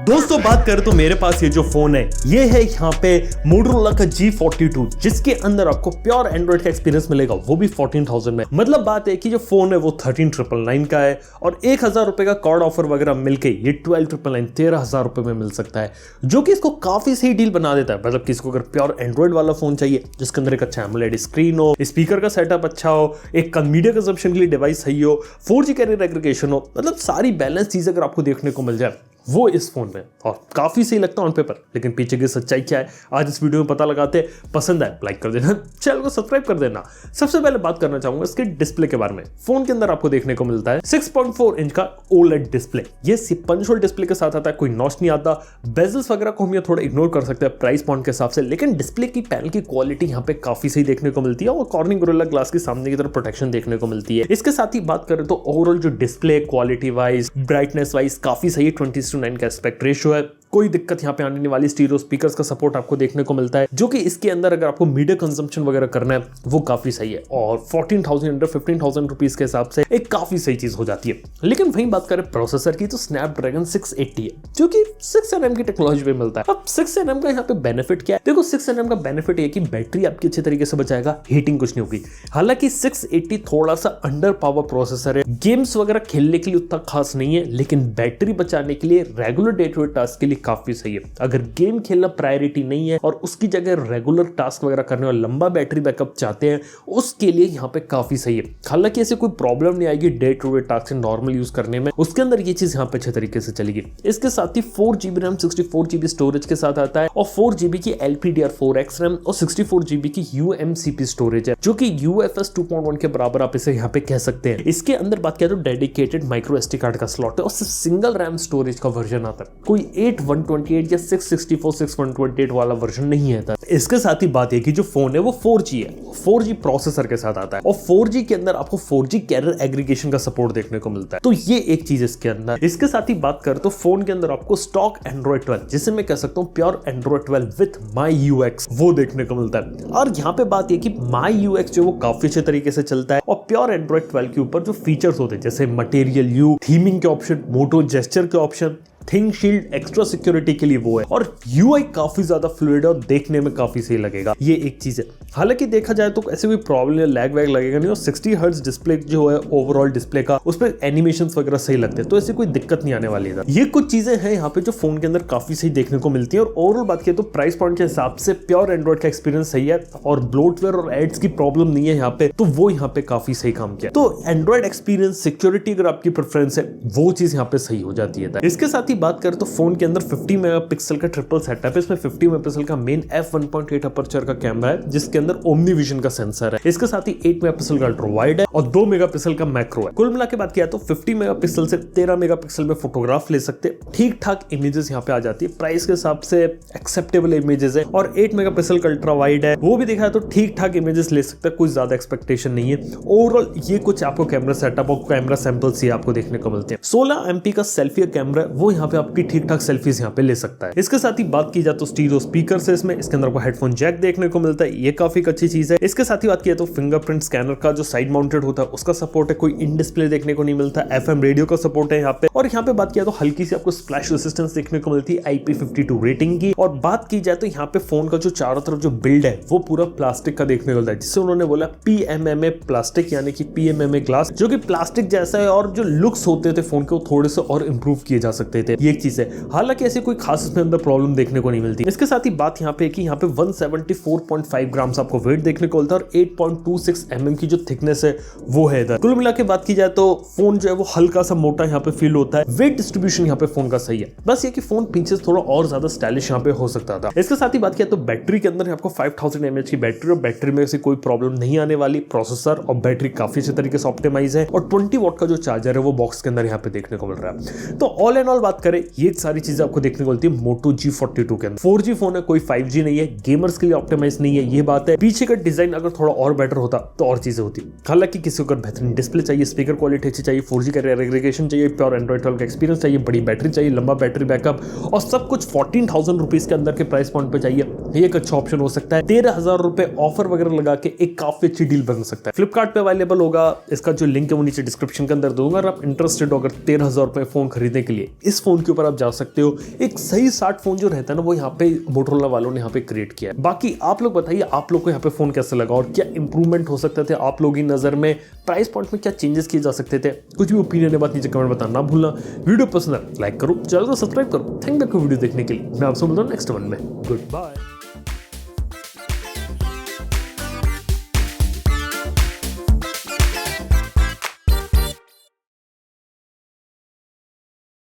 दोस्तों बात करें तो मेरे पास ये जो फोन है ये है यहाँ पे मोटोरोला का G42 जिसके अंदर आपको प्योर एंड्रॉइड का एक्सपीरियंस मिलेगा, वो भी 14,000 में। मतलब बात है कि जो फोन है वो 13,999 का है और 1,000 रुपए का कार्ड ऑफर वगैरह मिलके ये 12,999 13,000 रुपए में मिल सकता है, जो कि इसको काफी सही डील बना देता है। मतलब किसको अगर प्योर एंड्रॉइड वाला फोन चाहिए जिसके अंदर एक अच्छा एमोलेड स्क्रीन हो, स्पीकर का सेटअप अच्छा हो, एक मीडिया कंजम्पशन के लिए डिवाइस सही हो, 4G कैरियर एग्रीगेशन हो, मतलब सारी बैलेंस चीज अगर आपको देखने को मिल जाए वो इस फोन में और काफी सही लगता है ऑन पेपर। लेकिन पीछे की सच्चाई क्या है आज इस वीडियो में पता लगाते हैं। पसंद आए लाइक कर देना, चैनल को सब्सक्राइब कर देना। सबसे पहले बात करना चाहूंगा इसके डिस्प्ले के बारे में। फोन के अंदर आपको देखने को मिलता है 6.4 इंच का OLED डिस्प्ले। ये पंच होल डिस्प्ले के साथ आता है, कोई नॉच नहीं आता। बेजल्स वगैरह को हम ये थोड़ा इग्नोर कर सकते हैं प्राइस पॉइंट के हिसाब से, लेकिन डिस्प्ले की पैनल की क्वालिटी यहाँ पे काफी सही देखने को मिलती है और कॉर्निंग गोरिल्ला ग्लास की सामने की तरफ प्रोटेक्शन देखने को मिलती है। इसके साथ ही बात करें तो ओवरऑल जो display quality wise, brightness wise काफी सही है। 20:9 का एस्पेक्ट रेशियो है, कोई दिक्कत यहाँ पे आने वाली। स्टीरियो स्पीकर्स का सपोर्ट आपको देखने को मिलता है, जो कि इसके अंदर अगर आपको मीडिया कंजम्पशन वगैरह करना है वो काफी सही है और 14,000 अंडर 15,000 रुपीज के हिसाब से एक काफी सही चीज हो जाती है। लेकिन वहीं बात करें प्रोसेसर की तो स्नैपड्रैगन 680 है, जो कि 6nm की टेक्नोलॉजी पे मिलता है। अब 6nm का यहाँ पे बेनिफिट क्या है? देखो 6nm का बेनिफिट है कि बैटरी आपकी अच्छे तरीके से बचाएगा, हीटिंग कुछ नहीं होगी। हालांकि 680 थोड़ा सा अंडर पावर प्रोसेसर है, गेम्स वगैरह खेलने के लिए उतना खास नहीं है, लेकिन बैटरी बचाने के लिए, regular day to day task के लिए काफी सही है। अगर गेम खेलना प्रायोरिटी नहीं है और उसकी जगह रेगुलर टास्क वगैरह करने और लंबा बैटरी बैकअप चाहते हैं, उसके लिए यहाँ पे काफी सही है। हालांकि ऐसे कोई प्रॉब्लम नहीं आएगी डे टू डे टास्क से नॉर्मल यूज करने में, उसके अंदर ये चीज यहाँ पे अच्छे तरीके से चलेगी। इसके साथ ही 4GB रैम 64GB स्टोरेज के साथ आता है और 4GB की LPDDR4X रैम और 64GB की UMCP स्टोरेज है, जो कि UFS 2.1 के बराबर आप इसे यहाँ पे कह सकते हैं। इसके अंदर बात किया तो डेडिकेटेड माइक्रो SD कार्ड का स्लॉट है और सिर्फ सिंगल रैम स्टोरेज का वर्जन आता है, कोई 8/128 या 664 6/128 वाला वर्जन नहीं आता। इसके साथ ही बात है कि जो फोन है वो 4G है, 4G प्रोसेसर के साथ आता है और 4G के अंदर आपको 4G कैरियर एग्रीगेशन का सपोर्ट देखने को मिलता है, तो ये एक चीज इसके अंदर। इसके साथ ही बात करें तो फोन के अंदर आपको स्टॉक एंड्रॉइड 12, जिसे मैं कह सकता हूं प्योर एंड्रॉइड 12 विद MyUX, वो देखने को मिलता है। और यहाँ पे बात है कि MyUX जो वो काफी अच्छे तरीके से चलता है और प्योर एंड्रॉइड 12 के ऊपर जो फीचर्स होते हैं जैसे मटेरियल यू, थीमिंग के ऑप्शन, मोटो जेस्चर के option, thing shield extra security के लिए वो है और UI काफी ज्यादा फ्लूइड है और देखने में काफी सही लगेगा, ये एक चीज है। हालांकि देखा जाए तो ऐसे कोई प्रॉब्लम या लैग वैग लगेगा नहीं और 60 हर्ट्ज डिस्प्ले जो है ओवरऑल डिस्प्ले का, उस पर एनिमेशंस वगैरह सही लगते हैं, तो ऐसी कोई दिक्कत नहीं आने वाली है। ये कुछ चीजें हैं यहाँ पे जो फोन के अंदर काफी सही देखने को मिलती है और ओवरऑल बात किया तो प्राइस पॉइंट के हिसाब से प्योर एंड्रॉइड का एक्सपीरियंस सही है और ब्लोटवेयर और एड्स की प्रॉब्लम नहीं है यहाँ पे, तो वो यहाँ पे काफी सही काम किया। तो एंड्रॉइड एक्सपीरियंस, सिक्योरिटी अगर आपकी प्रेफरेंस है वो चीज यहाँ पे सही हो जाती है। इसके साथ ही बात करें तो फोन के अंदर 50 मेगापिक्सल का ट्रिपल सेटअप है। इसमें 50 मेगापिक्सल का मेन f1.8 अपर्चर का कैमरा है जिसके अंदर ओमनी विजन का सेंसर है। इसके साथ ही 8 मेगापिक्सल का अल्ट्रा वाइड है और 2 मेगापिक्सल का मैक्रो है। कुल मिला के बात किया तो 50 मेगापिक्सल से 13 मेगापिक्सल में फोटोग्राफ ले सकते, ठीक ठाक इमेजेस यहाँ पे आ जाती है, प्राइस के हिसाब से एक्सेप्टेबल इमेजेस है और 8 मेगापिक्सल का अल्ट्रा वाइड है, वो भी देखा तो ठीक ठाक इमेजेस ले सकते हैं, कोई ज्यादा एक्सपेक्टेशन नहीं है। ओवरऑल ये कुछ आपको कैमरा सेटअप और कैमरा सैंपल्स ही आपको देखने को मिलते हैं। 16 MP का सेल्फी कैमरा वो यहाँ पे आपकी ठीक ठाक सेल्फीज यहाँ पे ले सकता है। इसके साथ ही बात की जाए तो स्टीरियो स्पीकर से इसमें, इसके अंदर आपको हेडफोन जैक देखने को मिलता है, ये काफी अच्छी चीज है। इसके साथ ही बात किया तो फिंगरप्रिंट स्कैनर का जो साइड माउंटेड होता है उसका सपोर्ट है, कोई इन डिस्प्ले देखने को नहीं मिलता। FM रेडियो का सपोर्ट है यहाँ पे और यहाँ पे बात किया तो हल्की सी आपको स्प्लैश रेजिस्टेंस देखने को मिलती है IP52 रेटिंग की। और बात की जाए तो यहाँ पे फोन का जो चारों तरफ जो बिल्ड है वो पूरा प्लास्टिक का देखने को मिलता है, जिससे उन्होंने बोला PMMA प्लास्टिक, यानी कि PMMA ग्लास, जो कि प्लास्टिक जैसा है और जो लुक्स होते थे फोन के वो थोड़े से और इंप्रूव किए जा सकते थे, ये एक चीज है। हालांकि ऐसे कोई खास इसमें अंदर प्रॉब्लम देखने को नहीं मिलती। इसके साथ ही बात यहाँ पे कि यहाँ पे 174.5 ग्राम्स आपको वेट देखने को मिलता है और 8.26 mm की जो थिकनेस है वो है इधर। कुल मिला के बात की जाए तो फोन जो है वो हल्का सा मोटा यहाँ पे फील होता है। वेट डिस्ट्रीब्यूशन यहाँ पे फोन का सही है, बस ये कि फोन पीछे थोड़ा और ज्यादा स्टाइलिश यहाँ पे हो सकता था। इसके साथ ही बात किया तो बैटरी के अंदर आपको 5000 mAh की बैटरी और बैटरी में से कोई प्रॉब्लम नहीं आने वाली। प्रोसेसर और बैटरी काफी अच्छे तरीके से ऑप्टिमाइज है और 20 वॉट का जो चार्जर है वो बॉक्स के अंदर यहाँ पे देखने को मिल रहा है। तो ऑल एंड ऑल बात करें ये सारी चीजें आपको देखने को मिलती है मोटो G42 के अंदर। 4G फोन है, कोई 5G नहीं है, गेमर्स के लिए ऑप्टिमाइज नहीं है, ये बात है। पीछे का डिजाइन अगर थोड़ा और बेटर होता तो और चीजें होती। हालांकि किसी को अगर बेहतरीन डिस्प्ले चाहिए, स्पीकर क्वालिटी अच्छी चाहिए, 4G कैरियर एग्रीगेशन चाहिए, प्योर एंड्रॉइड 12 का एक्सपीरियंस चाहिए, बड़ी बैटरी चाहिए, लंबा बैटरी बैकअप और सब कुछ 14,000 रुपीज के अंदर के प्राइस पॉइंट पे चाहिए, ये एक अच्छा ऑप्शन हो सकता है। 13,000 रुपए ऑफर वगैरह लगा के एक काफी अच्छी डील बन सकता है। फ्लिपकार्ट पे अवेलेबल होगा, इसका जो लिंक है वो नीचे डिस्क्रिप्शन के अंदर दूंगा। अगर आप इंटरेस्टेड हो अगर 13,000 रुपए फोन खरीदने के लिए, इस फोन फोन के ऊपर आप जा सकते हो। एक सही स्मार्ट फोन जो रहता है ना वो यहाँ पे मोटोरोला वालों ने यहाँ पे क्रिएट किया है। बाकी आप लोग बताइए आप लोग को यहाँ पे फोन कैसे लगा और क्या इंप्रूवमेंट हो सकते थे आप लोगों की नजर में, प्राइस पॉइंट में क्या चेंजेस किए जा सकते थे। कुछ भी ओपिनियन है बात नीचे कमेंट बताना ना भूलना। वीडियो पसंद है लाइक करो, चैनल को सब्सक्राइब करो। थैंक यू वीडियो देखने के लिए। मैं आपसे मिलता हूँ नेक्स्ट वन में। Good bye.